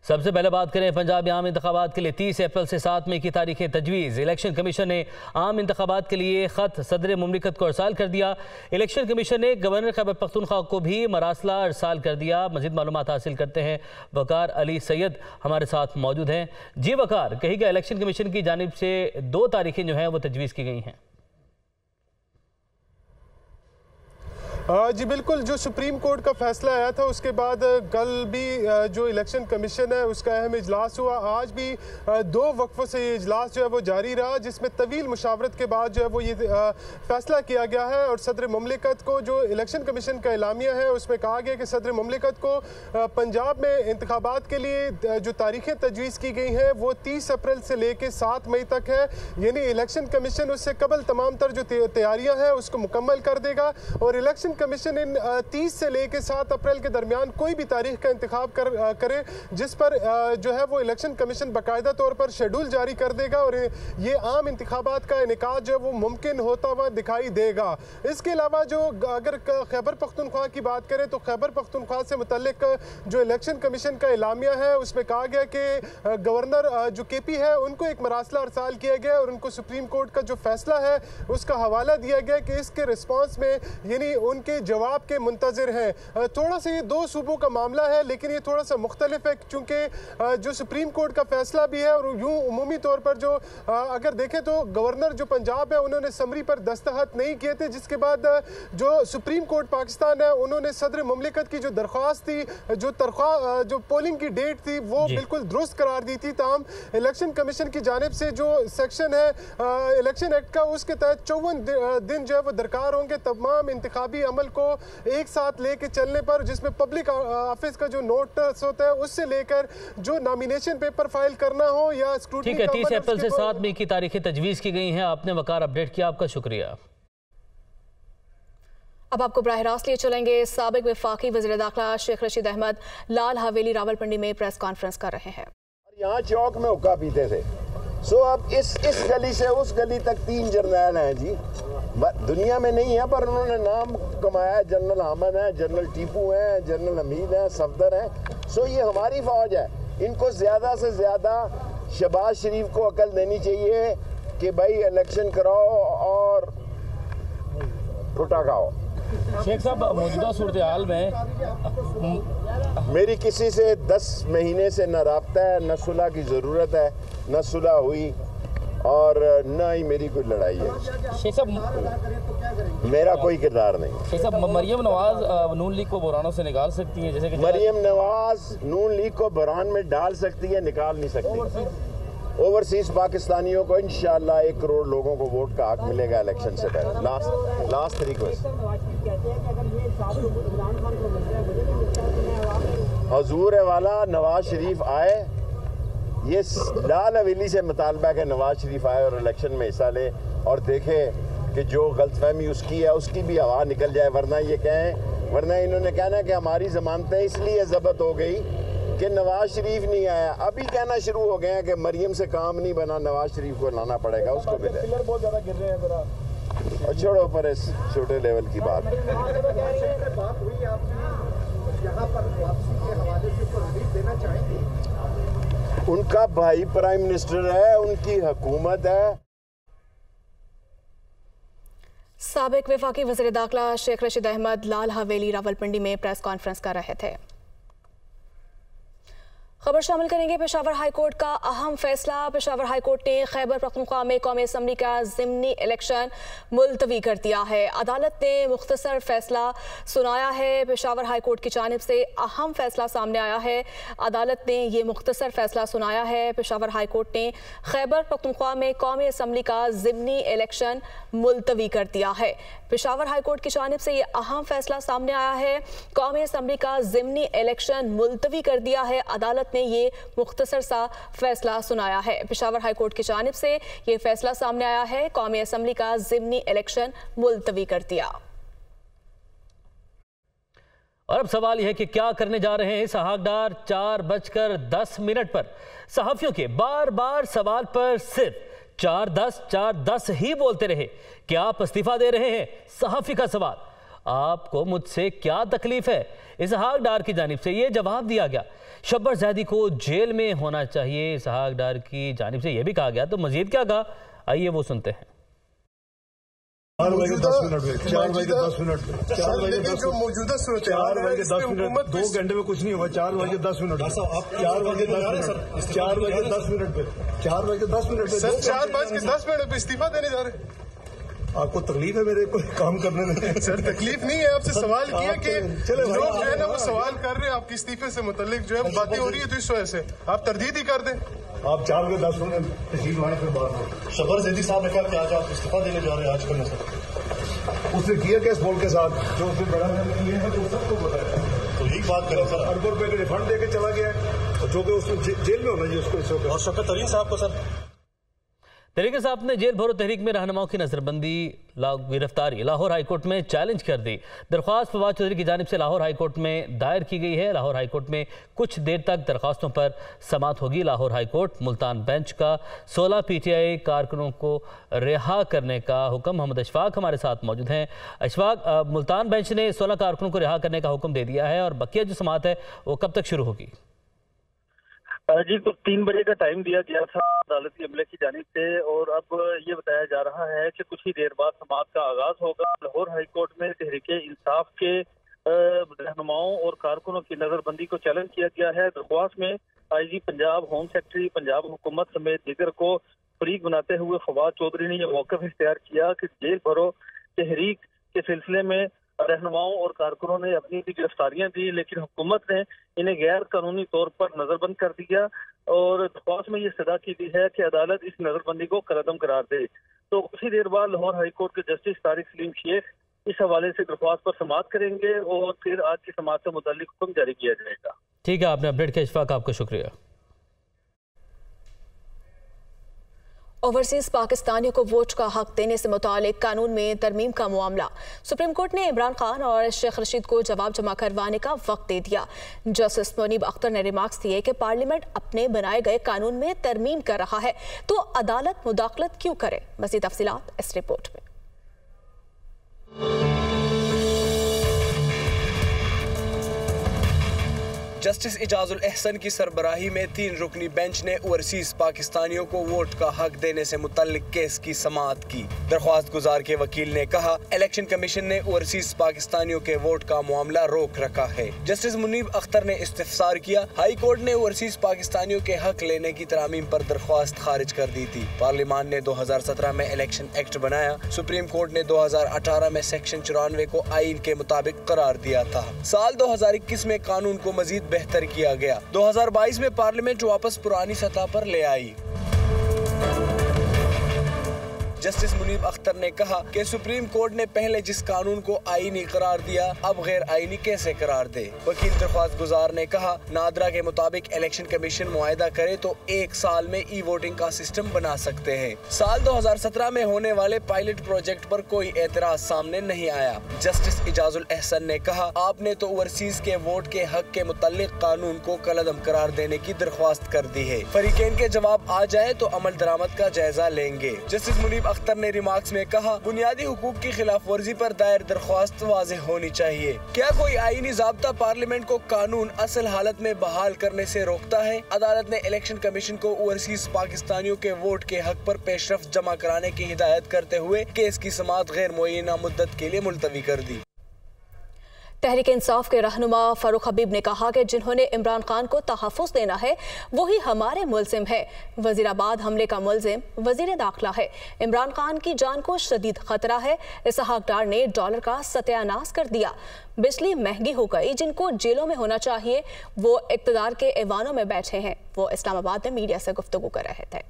सबसे पहले बात करें पंजाब में आम इंतखाबात के लिए 30 अप्रैल से 7 मई की तारीखें तजवीज़। इलेक्शन कमीशन ने आम इंतखाबात के लिए ख़त सदर मुमलिकत को अरसाल कर दिया। इलेक्शन कमीशन ने गवर्नर खैबर पख्तूनख्वा को भी मरासला अरसाल कर दिया। मज़ीद मालूमात हासिल करते हैं, वकार अली सैयद हमारे साथ मौजूद हैं। जी वकार, कहिएगा इलेक्शन कमीशन की जानिब से 2 तारीखें जो हैं वो तजवीज़ की गई हैं। जी बिल्कुल, जो सुप्रीम कोर्ट का फैसला आया था उसके बाद कल भी जो इलेक्शन कमीशन है उसका अहम इजलास हुआ। आज भी 2 वक्फों से ये इजलास जो है वो जारी रहा, जिसमें तवील मुशावरत के बाद जो है वो ये फैसला किया गया है। और सदर मुमलिकत को जो इलेक्शन कमीशन का एलामिया है उसमें कहा गया कि सदर मुमलिकत को पंजाब में इंतखाबात के लिए जो तारीखें तजवीज़ की गई हैं वो 30 अप्रैल से लेकर 7 मई तक है। यानी इलेक्शन कमीशन उससे कबल तमाम तर जो तैयारियाँ हैं उसको मुकम्मल कर देगा और इलेक्शन कमीशन इन 30 से लेकर 7 अप्रैल के दरमियान कोई भी तारीख का इंतखाब करे जिस पर जो है वो इलेक्शन कमीशन बाकायदा तौर पर शेड्यूल जारी कर देगा और ये आम इंतखाबात का इनेकाद जो है वो मुमकिन होता हुआ दिखाई देगा। इसके अलावा जो अगर खैबर पख्तूनख्वा की बात करें तो खैबर पख्तूनख्वा से मुतल्लिक जो इलेक्शन कमीशन का एलामिया है उसमें कहा गया कि गवर्नर जो केपी है उनको एक मरासला अरसाल किया गया और उनको सुप्रीम कोर्ट का जो फैसला है उसका हवाला दिया गया कि इसके रिस्पॉन्स में यानी उनके जवाब के मुंतजर हैं। थोड़ा सा ये 2 सूबों का मामला है लेकिन ये थोड़ा सा मुख्तलिफ है क्योंकि जो सुप्रीम कोर्ट का फैसला भी है और यूं उमूमी तौर पर जो अगर देखें तो गवर्नर जो पंजाब है उन्होंने समरी पर दस्तखत नहीं किए थे, जिसके बाद जो सुप्रीम कोर्ट पाकिस्तान है उन्होंने सदर मुमलिकत की जो दरख्वास्त थी, जो पोलिंग की डेट थी वो बिल्कुल दुरुस्त करार दी थी। ताहम इलेक्शन कमीशन की जानिब से जो सेक्शन है इलेक्शन एक्ट का उसके तहत 54 दिन जो है वो दरकार होंगे तमाम इंतखाबी अमल को एक साथ लेके चलने पर, जिसमें पब्लिक ऑफिस का जो नोटिस होता है उससे लेकर जो नॉमिनेशन पेपर फाइल करना हो या स्क्रूटनी। ठीक है, 30 अप्रैल से 7 मई की तारीखें तजवीज़ की गई हैं। आपने वकार अपडेट किया, आपका शुक्रिया। अब आपको बराह रास्त लिए चलेंगे। साबिक वफाकी वज़ीर दाखिला शेख रशीद अहमद लाल हवेली रावलपिंडी में प्रेस कॉन्फ्रेंस कर रहे हैं। यहाँ चौक में हुक्का पीते थे। अब इस गली से उस गली तक 3 जर्नैल हैं जी, दुनिया में नहीं है पर उन्होंने नाम कमाया है। जनरल अहमद है, जनरल टीपू हैं, जनरल हमीद हैं, सफदर हैं। ये हमारी फौज है। इनको ज़्यादा से ज़्यादा शहबाज शरीफ को अकल देनी चाहिए कि भाई इलेक्शन कराओ और टूटा खाओ। शेख साहब, मौजूदा सूरत हाल में मेरी किसी से 10 महीने से न रब्ता है, न सुलह की ज़रूरत है, न सुलह हुई और न ही मेरी कोई लड़ाई है। शेख साहब, मेरा कोई किरदार नहीं। शेख साहब, मरियम नवाज नून लीग को बहरानों से निकाल सकती है, जैसे कि मरियम नवाज नून लीग को बहरान में डाल सकती है, निकाल नहीं सकती। ओवरसीज पाकिस्तानियों को इंशाअल्लाह 1 करोड़ लोगों को वोट का हक मिलेगा इलेक्शन से पहले। लास्ट रिक्वेस्ट, हजूर वाला नवाज शरीफ आए, ये लाल हवेली से मुतालबा है कि नवाज शरीफ आए और इलेक्शन में हिस्सा ले और देखे कि जो गलतफहमी उसकी है उसकी भी हवा निकल जाए। वरना इन्होंने कहना कि हमारी जमानतें इसलिए जब्त हो गई कि नवाज शरीफ नहीं आया। अभी कहना शुरू हो गए हैं कि मरियम से काम नहीं बना, नवाज शरीफ को लाना पड़ेगा, उसको भी बहुत ज़्यादा गिर रहे हैं। और छोड़ो पर इस छोटे लेवल की बात। उनका भाई प्राइम मिनिस्टर है, उनकी हुकूमत है। साबिक वफाकी वज़ीर दाखिला शेख रशीद अहमद लाल हवेली रावलपिंडी में प्रेस कॉन्फ्रेंस कर रहे थे। खबर शामिल करेंगे पेशावर हाईकोर्ट का अहम फैसला। पेशावर हाईकोर्ट ने खैबर पख्तूनख्वा में कौमी असम्बली का ज़िमनी इलेक्शन मुलतवी कर दिया है। अदालत ने मुख्तसर फैसला सुनाया है। पेशावर हाईकोर्ट की जानिब से अहम फैसला सामने आया है। अदालत ने ये मुख्तसर फैसला सुनाया है। पेशावर हाईकोर्ट ने खैबर पख्तूनख्वा में कौमी असम्बली का ज़िमनी इलेक्शन मुलतवी कर दिया है। पेशावर हाईकोर्ट की जानिब से ये अहम फैसला सामने आया है। कौमी असम्बली का ज़िमनी इलेक्शन मुलतवी कर दिया है। अदालत ने ये मुख्तसर सा फैसला सुनाया है। पेशावर हाईकोर्ट की जानिब से ये फैसला सामने आया है। कौमी असम्बली का ज़िमनी इलेक्शन मुलतवी कर दिया। और अब सवाल यह है कि क्या करने जा रहे हैं इस हकदार 4:10 पर। सहाफियों के बार बार सवाल पर सिर्फ 4-10 ही बोलते रहे। क्या आप इस्तीफा दे रहे हैं? सहाफी का सवाल। आपको मुझसे क्या तकलीफ है? इसहाक डार की जानिब से ये जवाब दिया गया। शब्बर ज़ैदी को जेल में होना चाहिए, इसहाक डार की जानिब से यह भी कहा गया। तो मजीद क्या कहा, आइए वो सुनते हैं। 4 बजे 10 मिनट में 4 बजे 10 मिनट में 4 बजे 10 मौजूदा 4 बजे 10 मिनट 2 घंटे में कुछ नहीं हुआ। 4 बजे 10 मिनट 4 बजे 10 मिनट 4 बजे 10 मिनट पे 4 बजे 10 मिनट पे सर 4 बज के 10 मिनट पे इस्तीफा देने जा रहे हैं। आपको तकलीफ है मेरे को काम करने में? सर तकलीफ नहीं है, आपसे सवाल किया कि लोग जो है ना वो सवाल कर रहे हैं आपके इस्तीफे से मुतालिक जो है बातें हो रही है, तो इस वजह से आप तरदीद ही कर दें। आप 4 बजे 10 मिनट तहसील वाले फिर बात हो। शब्बर ज़ैदी साहब ने कहा कि आज आप इस्तीफा देने जा रहे हैं आज करने से। उसने किया कैस बोल के साथ जो उसने बड़ा किया है तो सबको पता है। तो यही बात करें सर, अरबों रुपए के रिफंड देके चला गया है, जो कि उसने जेल में होना चाहिए उसको इस वक्त। और शौकत तरीन साहब को सर तहरीक इंसाफ ने जेल भरो तहरीक में रहनुमाओं की नजरबंदी गिरफ्तारी लाहौर हाईकोर्ट में चैलेंज कर दी। दरख्वास्त फवाद चौधरी की जानिब से लाहौर हाईकोर्ट में दायर की गई है। लाहौर हाईकोर्ट में कुछ देर तक दरख्वास्तों पर समाअत होगी। लाहौर हाईकोर्ट मुल्तान बेंच का 16 PTI कारकुनों को रिहा करने का हुक्म। मोहम्मद अशफाक हमारे साथ मौजूद हैं। अशफाक, मुल्तान बेंच ने 16 कारकुनों को रिहा करने का हुक्म दे दिया है और बकिया जो समाअत है वो कब तक शुरू होगी? जी, तो 3 बजे का टाइम दिया गया था अदालती अमले की जानिब से, और अब ये बताया जा रहा है कि कुछ ही देर बाद समाअत का आगाज होगा। लाहौर हाईकोर्ट में तहरीक इंसाफ के रहनुमाओं और कारकुनों की नजरबंदी को चैलेंज किया गया है। दरख्वास्त में IG Punjab, home secretary Punjab हुकूमत समेत दीगर को फरीक बनाते हुए फवाद चौधरी ने यह मौक़िफ़ इख्तियार किया कि जेल भरो तहरीक के सिलसिले में रहनुमाओं और कारकुनों ने अपनी भी गिरफ्तारियां दी, लेकिन हुकूमत ने इन्हें गैर कानूनी तौर पर नजरबंद कर दिया और दरख्वास्त में ये सदा की गई है कि अदालत इस नजरबंदी को कलअदम करार दे। तो कुछ ही देर बाद लाहौर हाईकोर्ट के जस्टिस तारिक सलीम शेख इस हवाले से दरख्वास्त पर समाअत करेंगे और फिर आज की समाअत से मुताल्लिक हुक्म जारी किया जाएगा। ठीक है, आपने अपडेट किया इशफाक, आपका शुक्रिया। ओवरसीज पाकिस्तानियों को वोट का हक देने से मुतालिक कानून में तरमीम का मामला। सुप्रीम कोर्ट ने इमरान खान और शेख रशीद को जवाब जमा करवाने का वक्त दे दिया। जस्टिस मुनीब अख्तर ने रिमार्क्स दिए कि पार्लियामेंट अपने बनाए गए कानून में तरमीम कर रहा है तो अदालत मुदाखलत क्यों करे। मज़ीद तफसीलात इस रिपोर्ट में। जस्टिस इजाजुल एहसन की सरबराही में 3 रुकनी बेंच ने ओवरसीज पाकिस्तानियों को वोट का हक देने से मुतल्लिक केस की समाअत की। दरख्वास्त गुजार के वकील ने कहा, इलेक्शन कमीशन ने ओवरसीज पाकिस्तानियों के वोट का मामला रोक रखा है। जस्टिस मुनीब अख्तर ने इस्तिफसार किया, हाई कोर्ट ने ओवरसीज पाकिस्तानियों के हक लेने की तरामीम पर दरख्वास्त खारिज कर दी थी। पार्लियामान ने 2017 में इलेक्शन एक्ट बनाया। सुप्रीम कोर्ट ने 2018 में सेक्शन 94 को आईन के मुताबिक करार दिया था। साल 2021 में कानून को मजीद बेहतर किया गया। 2022 में पार्लियामेंट वापस पुरानी सतह पर ले आई। जस्टिस मुनीब अख्तर ने कहा कि सुप्रीम कोर्ट ने पहले जिस कानून को आईनी करार दिया अब गैर आईनी कैसे करार दे। वकील दरख्वास्त गुजार ने कहा, नादरा के मुताबिक इलेक्शन कमीशन मुआहदा करे तो 1 साल में ई वोटिंग का सिस्टम बना सकते हैं। साल 2017 में होने वाले पायलट प्रोजेक्ट पर कोई एतराज सामने नहीं आया। जस्टिस इजाजुल एहसन ने कहा, आपने तो ओवरसीज के वोट के हक के मुताल्लिक कानून को कलअदम करार देने की दरख्वास्त कर दी है। फरीकैन के जवाब आ जाए तो अमल दरामद का जायजा लेंगे। जस्टिस मुनीब अख्तर ने रिमार्क्स में कहा, बुनियादी हुकूक की खिलाफ वर्जी पर दायर दरख्वास्त वाज़ेह होनी चाहिए। क्या कोई आईनी ज़ाब्ता पार्लियामेंट को कानून असल हालत में बहाल करने से रोकता है? अदालत ने इलेक्शन कमीशन को ओवरसीज पाकिस्तानियों के वोट के हक पर पेशरफ्त जमा कराने की हिदायत करते हुए केस की समाअत गैर मुअय्यना मुद्दत के लिए मुलतवी कर दी। तहरीक इंसाफ के रहनुमा फारूक हबीब ने कहा कि जिन्होंने इमरान खान को तहफ़्फ़ुज़ देना है वही हमारे मुल्ज़िम है। वज़ीराबाद हमले का मुल्ज़िम वज़ीर दाखिला है। इमरान खान की जान को शदीद खतरा है। इसहाक डार ने डॉलर का सत्यानाश कर दिया। बिजली महंगी हो गई। जिनको जेलों में होना चाहिए वो इक़्तिदार के ऐवानों में बैठे हैं। वो इस्लामाबाद में मीडिया से गुफ्तगू कर रहे थे।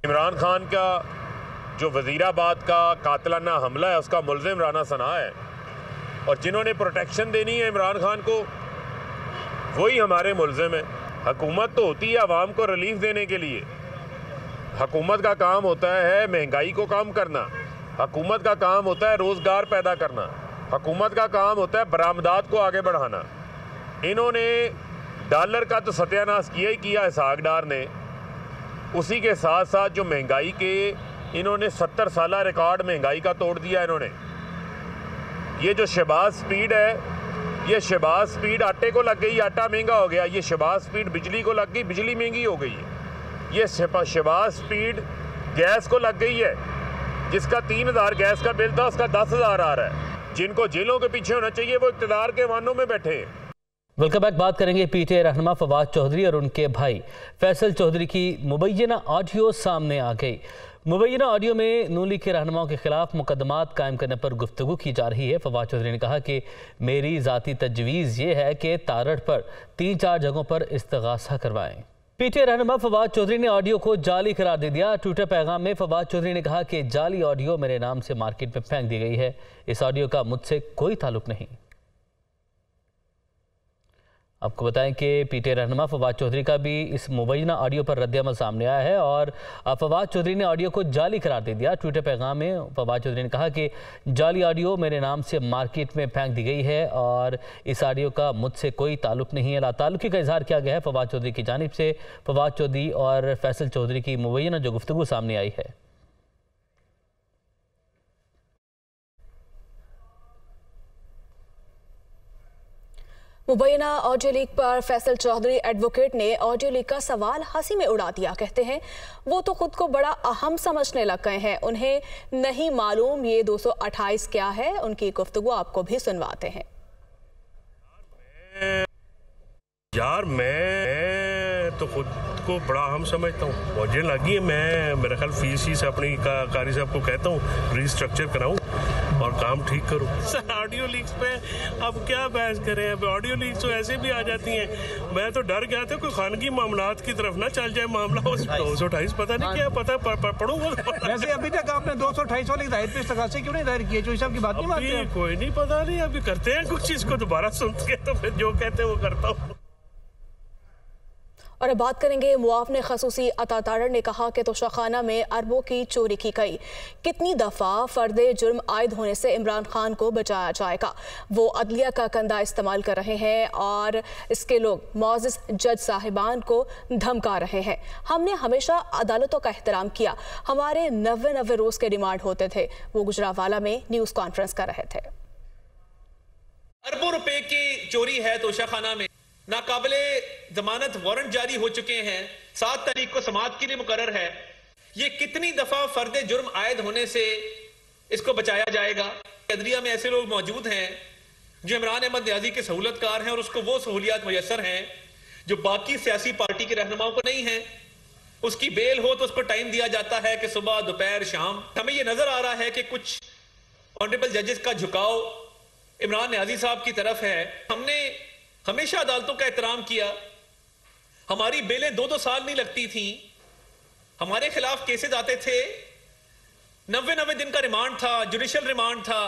इमरान खान का जो वज़ीराबाद का कातिलाना हमला है उसका मुल्ज़िम राना सना है और जिन्होंने प्रोटेक्शन देनी है इमरान खान को वही हमारे मुल्ज़िम है। हुकूमत तो होती है आवाम को रिलीफ देने के लिए। हुकूमत का काम होता है महंगाई को कम करना, हुकूमत का काम होता है रोज़गार पैदा करना, हुकूमत का काम होता है बरामदात को आगे बढ़ाना। इन्होंने डॉलर का तो सत्यानाश किया ही किया इसहाक डार ने, उसी के साथ साथ जो महंगाई के इन्होंने 70 साला रिकॉर्ड महंगाई का तोड़ दिया। ये जो शहबाज स्पीड है, ये शहबाज स्पीड आटे को लग गई, आटा महंगा हो गया। ये शहबाज स्पीड बिजली को लग गई, बिजली महंगी हो गई है। ये शहबाज स्पीड गैस को लग गई है, जिसका 3000 गैस का बिल था उसका 10,000 आ रहा है। जिनको जेलों के पीछे होना चाहिए वो इक़्तिदार के वानों में बैठे हैं। Welcome back. बात करेंगे पीटीआई रहनुमा फवाद चौधरी और उनके भाई फैसल चौधरी की मुबैना ऑडियो सामने आ गई। मुबैना ऑडियो में नून लीग के रहनुमाओं के खिलाफ मुकदमात कायम करने पर गुफ्तगू की जा रही है। फवाद चौधरी ने कहा कि मेरी ज़ाती तजवीज़ ये है कि तारड़ पर 3-4 जगहों पर इस्तिगासा करवाएं। पीटीआई रहनुमा फवाद चौधरी ने ऑडियो को जाली करार दे दिया। ट्विटर पैगाम में फवाद चौधरी ने कहा कि जाली ऑडियो मेरे नाम से मार्केट में फेंक दी गई है, इस ऑडियो का मुझसे कोई ताल्लुक नहीं। आपको बताएं कि पीटीआई रहनुमा फवाद चौधरी का भी इस मुबैना ऑडियो पर रद्द-ए-अमल सामने आया है और फवाद चौधरी ने ऑडियो को जाली करार दे दिया। ट्विटर पैगाम में फवाद चौधरी ने कहा कि जाली ऑडियो मेरे नाम से मार्केट में फेंक दी गई है और इस ऑडियो का मुझसे कोई ताल्लुक नहीं है। लाताल्लुकी का इजहार किया गया है फवाद चौधरी की जानिब से। फवाद चौधरी और फैसल चौधरी की मुबैना जो गुफ्तगू सामने आई है। मुबैना ऑडियो लीक पर फैसल चौधरी एडवोकेट ने ऑडियो लीक का सवाल हंसी में उड़ा दिया। कहते हैं वो तो खुद को बड़ा अहम समझने लग गए हैं, उन्हें नहीं मालूम ये 228 क्या है। उनकी गुफ्तगू आपको भी सुनवाते हैं। यार मैं तो खुद को बड़ा अहम समझता हूँ। मुझे लगी है मैं मेरा ख्याल फीस अपनी कारी साहब को कहता हूँ रीस्ट्रक्चर कराऊँ और काम ठीक करूँ। सर ऑडियो लीक्स पे अब क्या बहस करें, अब ऑडियो लीक्स तो ऐसे भी आ जाती हैं। मैं तो डर गया था कोई खानगी मामलात की तरफ ना चल जाए मामला। 228 पता नहीं क्या पता पढ़ूंगा। वैसे अभी तक आपने 228 वाली हिदायत पे इस्तगासे क्यों नहीं दायर किए? जो साहब की बात नहीं मानते? कोई नहीं पता नहीं, अभी करते हैं कुछ चीज को दोबारा सुनते हैं तो फिर जो कहते हैं वो करता हूँ। और अब बात करेंगे मुआवने खसूसी अता तारड़ ने कहा कि तोशाखाना में अरबों की चोरी की गई। कितनी दफ़ा फ़र्द जुर्म आयद होने से इमरान खान को बचाया जाएगा? वो अदलिया का कंधा इस्तेमाल कर रहे हैं और इसके लोग मौजिज़ जज साहिबान को धमका रहे हैं। हमने हमेशा अदालतों का एहतराम किया, हमारे 90 रोज़ के रिमांड होते थे। वो गुजरावाला में न्यूज़ कॉन्फ्रेंस कर रहे थे। अरबों रुपए की चोरी है तोशाखाना में, नाकाबिले जमानत वारंट जारी हो चुके हैं, 7 तारीख को समाअत के लिए मुकर्रर है। ये कितनी दफा फर्द जुर्म आयद होने से इसको बचाया जाएगा? अदलिया में ऐसे लोग मौजूद हैं जो इमरान अहमद न्याजी के सहूलतकार हैं और उसको वो सहूलियात मुयस्सर हैं जो बाकी सियासी पार्टी के रहनुमाओं को नहीं है। उसकी बेल हो तो उसको टाइम दिया जाता है कि सुबह दोपहर शाम। हमें यह नजर आ रहा है कि कुछ ऑनरेबल जजेस का झुकाव इमरान न्याजी साहब की तरफ है। हमने हमेशा अदालतों का एहतराम किया, हमारी बेलें 2-2 साल नहीं लगती थी, हमारे खिलाफ केसेस आते थे, 90 दिन का रिमांड था, जुडिशियल रिमांड था,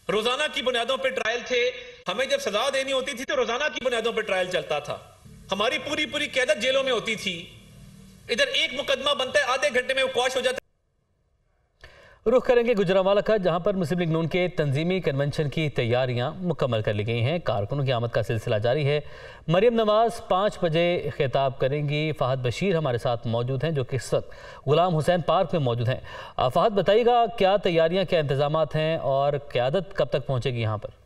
रोजाना की बुनियादों पर ट्रायल थे। हमें जब सजा देनी होती थी तो रोजाना की बुनियादों पर ट्रायल चलता था। हमारी पूरी क़यादत जेलों में होती थी। इधर एक मुकदमा बनता है, आधे घंटे में वो क्वाश हो जाता है। रुख करेंगे गुजरांवाला का, जहां पर मुस्लिम लीग नून के तंजीमी कन्वेंशन की तैयारियां मुकम्मल कर ली गई हैं। कारकुनों की आमद का सिलसिला जारी है। मरियम नवाज 5 बजे खिताब करेंगी। फहद बशीर हमारे साथ मौजूद हैं जो कि इस वक्त गुलाम हुसैन पार्क में मौजूद हैं। फहद बताइएगा क्या तैयारियां, क्या इंतजामात हैं और क़यादत कब तक पहुँचेगी यहाँ पर?